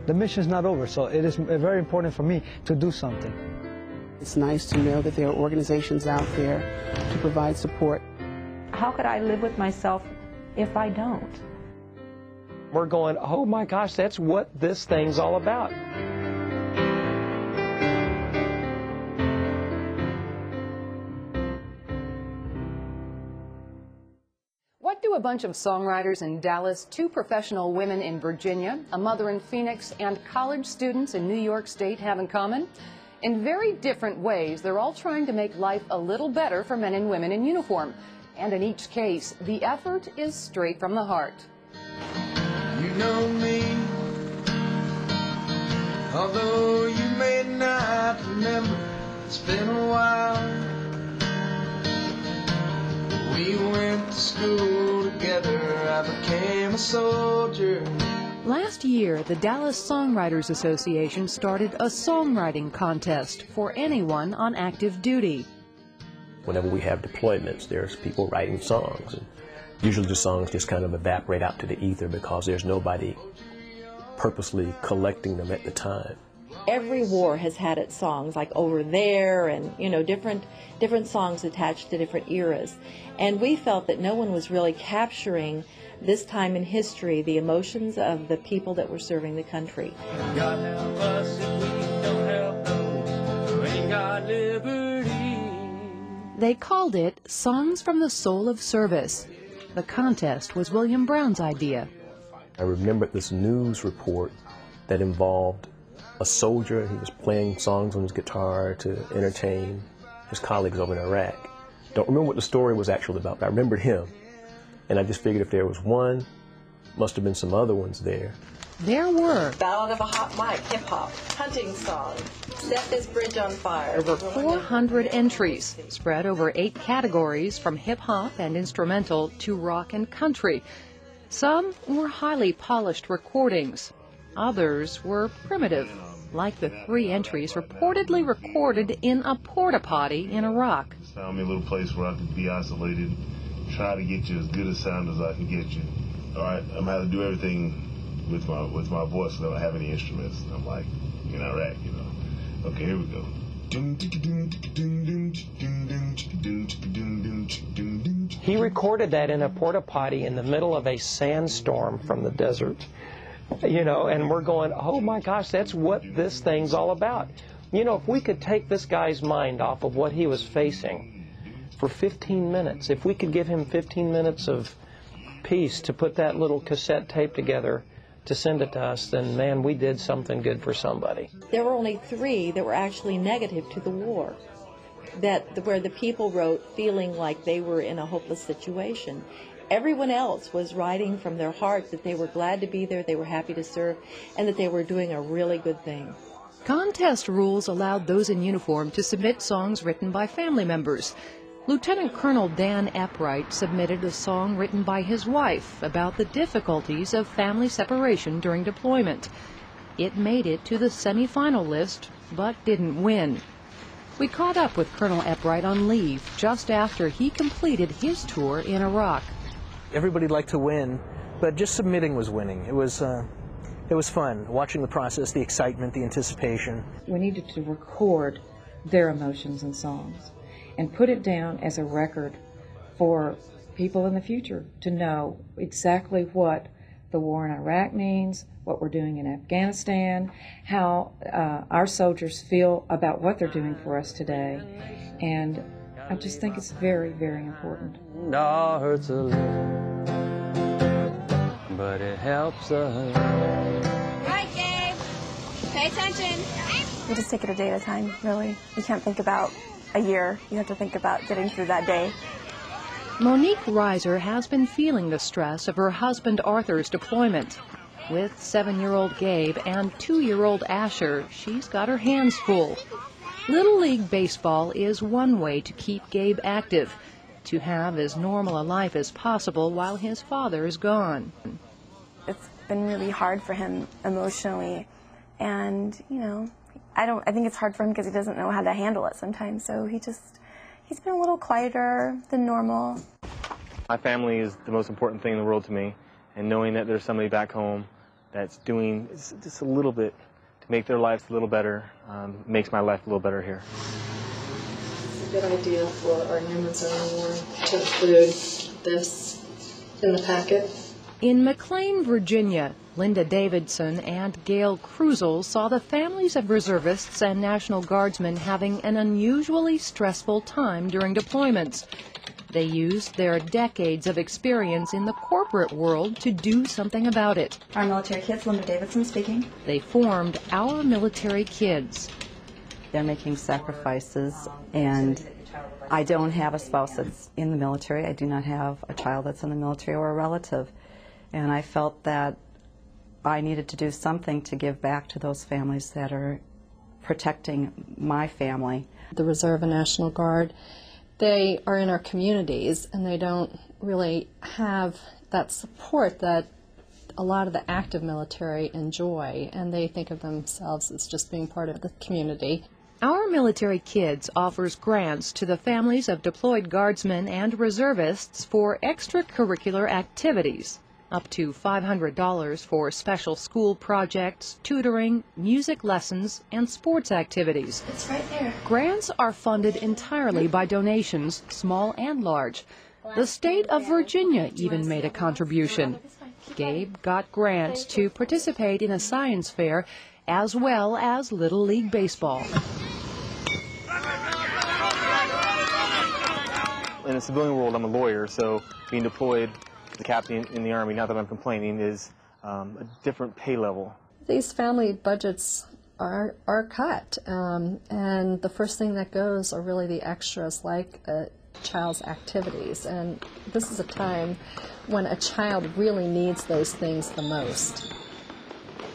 the mission's not over, so it is very important for me to do something. It's nice to know that there are organizations out there to provide support. How could I live with myself if I don't? We're going, oh my gosh, that's what this thing's all about. What do a bunch of songwriters in Dallas, 2 professional women in Virginia, a mother in Phoenix, and college students in New York State have in common? In very different ways, they're all trying to make life a little better for men and women in uniform. And in each case, the effort is straight from the heart. You know me, although you may not remember, it's been a while. We went to school together, I became a soldier. Last year, the Dallas Songwriters Association started a songwriting contest for anyone on active duty. Whenever we have deployments, there's people writing songs. And usually the songs just kind of evaporate out to the ether because there's nobody purposely collecting them at the time. Every war has had its songs, like Over There, and different songs attached to different eras. And we felt that no one was really capturing this time in history the emotions of the people that were serving the country. God help us if we don't help those who ain't got liberty. They called it Songs from the Soul of Service. The contest was William Brown's idea. I remembered this news report that involved a soldier. He was playing songs on his guitar to entertain his colleagues over in Iraq. Don't remember what the story was actually about, but I remembered him. And I just figured if there was one, must have been some other ones there. There were Ballad of a Hot Mic, hip-hop, hunting song, Set This Bridge on Fire. over 400 entries, spread over 8 categories from hip-hop and instrumental to rock and country. Some were highly polished recordings. Others were primitive, like the 3 entries reportedly recorded in a porta-potty in Iraq. Found me a little place where I could be isolated, try to get you as good a sound as I can get you. All right, I'm going to have to do everything with my voice, so I don't have any instruments. I'm like, in Iraq, you know. Okay, here we go. He recorded that in a porta potty in the middle of a sandstorm from the desert. You know, and we're going, oh my gosh, that's what this thing's all about. You know, if we could take this guy's mind off of what he was facing for 15 minutes, if we could give him 15 minutes of peace to put that little cassette tape together to send it to us, then man, we did something good for somebody. There were only 3 that were actually negative to the war, where the people wrote feeling like they were in a hopeless situation. Everyone else was writing from their heart that they were glad to be there, they were happy to serve, and that they were doing a really good thing. Contest rules allowed those in uniform to submit songs written by family members. Lieutenant Colonel Dan Epwright submitted a song written by his wife about the difficulties of family separation during deployment. It made it to the semifinal list, but didn't win. We caught up with Colonel Epwright on leave just after he completed his tour in Iraq. Everybody liked to win, but just submitting was winning. It was fun, watching the process, the excitement, the anticipation. We needed to record their emotions and songs and put it down as a record for people in the future to know exactly what the war in Iraq means, what we're doing in Afghanistan, how our soldiers feel about what they're doing for us today. And I just think it's very, very important. It hurts a little, but it helps us. Right, Gabe. Pay attention. You just take it a day at a time, really. You can't think about a year. You have to think about getting through that day. Monique Reiser has been feeling the stress of her husband Arthur's deployment. With 7-year-old Gabe and 2-year-old Asher, she's got her hands full. Little League Baseball is one way to keep Gabe active, to have as normal a life as possible while his father is gone. It's been really hard for him emotionally, and, you know, I think it's hard for him because he doesn't know how to handle it sometimes, so he's been a little quieter than normal. My family is the most important thing in the world to me, and knowing that there's somebody back home that's doing just a little bit to make their lives a little better, makes my life a little better here. It's a good idea for our humans around the world to include this in the packet. In McLean, Virginia, Linda Davidson and Gail Krusel saw the families of reservists and National Guardsmen having an unusually stressful time during deployments. They used their decades of experience in the corporate world to do something about it. Our military kids, Linda Davidson speaking. They formed Our Military Kids. They're making sacrifices, and I don't have a spouse that's in the military. I do not have a child that's in the military or a relative. And I felt that I needed to do something to give back to those families that are protecting my family. The Reserve and National Guard, they are in our communities, and they don't really have that support that a lot of the active military enjoy, and they think of themselves as just being part of the community. Our Military Kids offers grants to the families of deployed guardsmen and reservists for extracurricular activities, up to $500 for special school projects, tutoring, music lessons, and sports activities. It's right there. Grants are funded entirely by donations, small and large. The state of Virginia even made a contribution. Gabe got grants to participate in a science fair as well as Little League Baseball. In the civilian world, I'm a lawyer, so being deployed, the captain in the Army, not that I'm complaining, is a different pay level. These family budgets are cut, and the first thing that goes are really the extras, like a child's activities. And this is a time when a child really needs those things the most.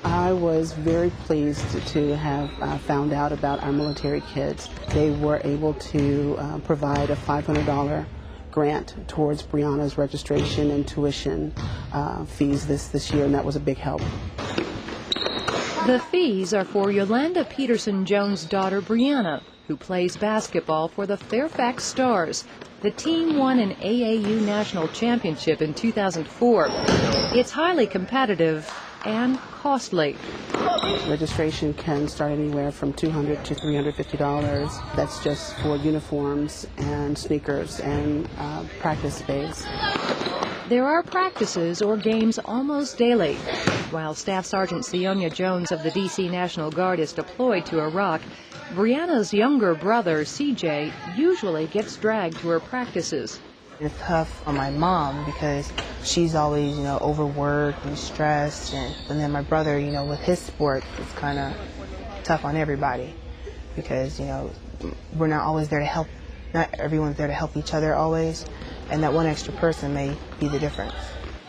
I was very pleased to have found out about Our Military Kids. They were able to provide a $500 grant towards Brianna's registration and tuition fees this year, and that was a big help. The fees are for Yolanda Peterson Jones' daughter Brianna, who plays basketball for the Fairfax Stars. The team won an AAU national championship in 2004. It's highly competitive and costly. Registration can start anywhere from $200 to $350. That's just for uniforms and sneakers and practice space. There are practices or games almost daily. While Staff Sergeant Sionia Jones of the D.C. National Guard is deployed to Iraq, Brianna's younger brother, CJ, usually gets dragged to her practices. It's tough on my mom because she's always, overworked and stressed, and then my brother, with his sport, it's kind of tough on everybody because, we're not always there to help. Not everyone's there to help each other always, and that one extra person may be the difference.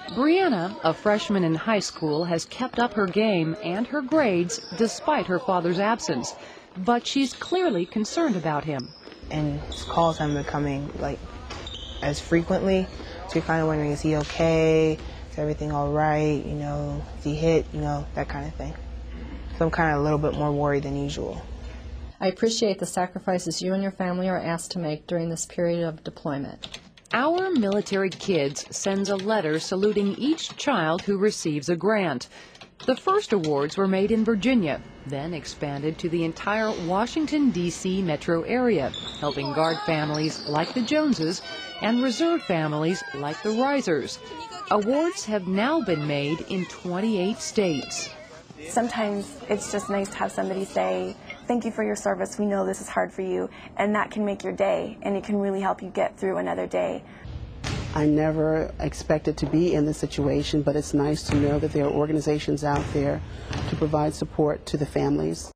Brianna, a freshman in high school, has kept up her game and her grades despite her father's absence, but she's clearly concerned about him. And his calls haven't been coming, as frequently, so you're kind of wondering, is he okay? Is everything all right? Is he hit? That kind of thing. So I'm kind of a little bit more worried than usual. I appreciate the sacrifices you and your family are asked to make during this period of deployment. Our Military Kids sends a letter saluting each child who receives a grant. The first awards were made in Virginia, then expanded to the entire Washington, D.C. metro area, helping Guard families like the Joneses and Reserve families like the Risers. Awards have now been made in 28 states. Sometimes it's just nice to have somebody say, thank you for your service, we know this is hard for you, and that can make your day, and it can really help you get through another day. I never expected to be in this situation, but it's nice to know that there are organizations out there to provide support to the families.